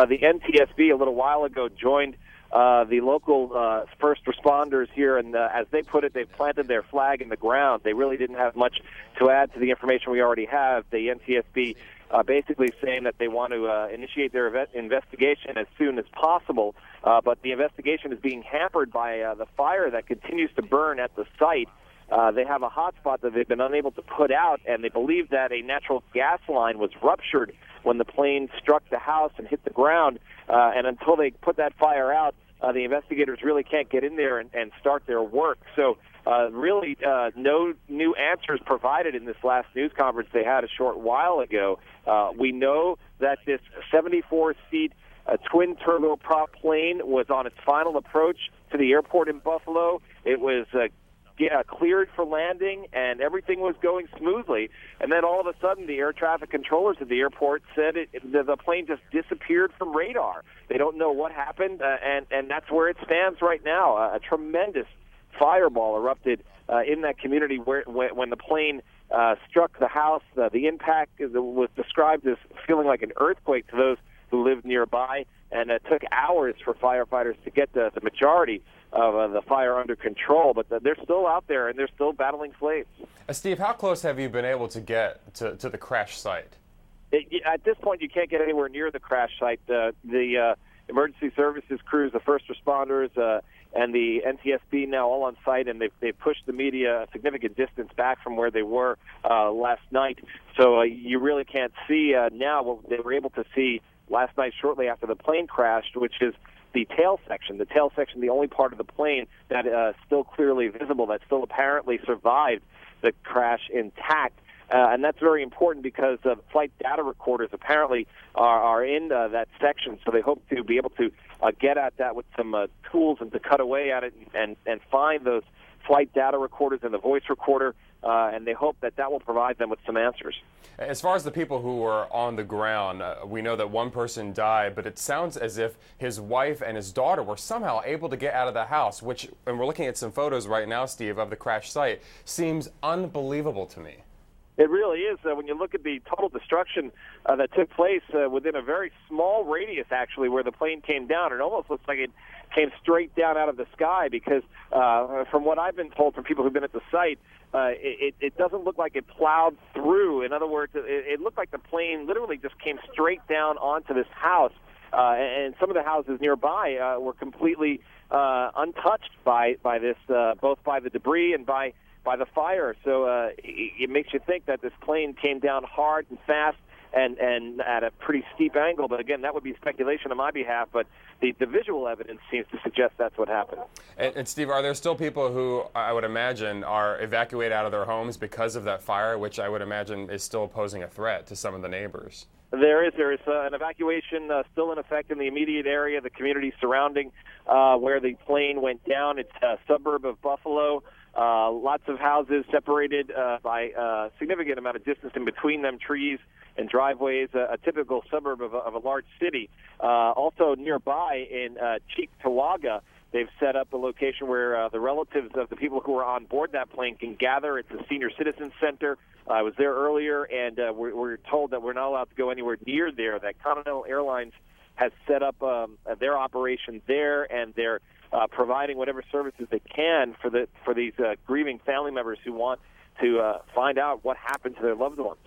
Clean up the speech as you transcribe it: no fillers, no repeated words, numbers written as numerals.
The NTSB a little while ago joined the local first responders here, and as they put it, they planted their flag in the ground. They really didn't have much to add to the information we already have. The NTSB basically saying that they want to initiate their investigation as soon as possible, but the investigation is being hampered by the fire that continues to burn at the site. They have a hot spot that they've been unable to put out, and they believe that a natural gas line was ruptured when the plane struck the house and hit the ground. And until they put that fire out, the investigators really can't get in there and start their work. So really no new answers provided in this last news conference they had a short while ago. We know that this 74-seat twin-turbo prop plane was on its final approach to the airport in Buffalo. It was cleared for landing, and everything was going smoothly. And then all of a sudden, the air traffic controllers at the airport said the plane just disappeared from radar. They don't know what happened, and that's where it stands right now. A tremendous fireball erupted in that community when the plane struck the house. The impact was described as feeling like an earthquake to those who lived nearby, and it took hours for firefighters to get the majority of the fire under control, but they're still out there and they're still battling flames. Steve, how close have you been able to get to the crash site? At this point, you can't get anywhere near the crash site. The emergency services crews, the first responders, and the NTSB now all on site, and they've pushed the media a significant distance back from where they were last night. So you really can't see now what they were able to see last night shortly after the plane crashed, which is the tail section. The tail section, the only part of the plane that is still clearly visible, that still apparently survived the crash intact. And that's very important because flight data recorders apparently are in that section, so they hope to be able to get at that with some tools and to cut away at it and find those flight data recorders and the voice recorder, and they hope that will provide them with some answers. As far as the people who were on the ground, we know that one person died, but it sounds as if his wife and his daughter were somehow able to get out of the house, which, and we're looking at some photos right now, Steve, of the crash site, seems unbelievable to me. It really is. When you look at the total destruction that took place within a very small radius, actually, where the plane came down, it almost looks like it came straight down out of the sky because from what I've been told from people who've been at the site, it doesn't look like it plowed through. In other words, it looked like the plane literally just came straight down onto this house, and some of the houses nearby were completely untouched by this, both by the debris and by the fire. So it makes you think that this plane came down hard and fast and at a pretty steep angle. But again, that would be speculation on my behalf. But the visual evidence seems to suggest that's what happened. And Steve, are there still people who I would imagine are evacuated out of their homes because of that fire, which I would imagine is still posing a threat to some of the neighbors? There is an evacuation still in effect in the immediate area, the community surrounding where the plane went down. It's a suburb of Buffalo. Lots of houses separated by a significant amount of distance in between them, trees and driveways, a typical suburb of a large city. Also nearby in Cheektowaga, they've set up a location where the relatives of the people who were on board that plane can gather. It's a senior citizen center. I was there earlier, and we're told that we're not allowed to go anywhere near there, that Continental Airlines has set up their operation there, and they're providing whatever services they can for these grieving family members who want to find out what happened to their loved ones.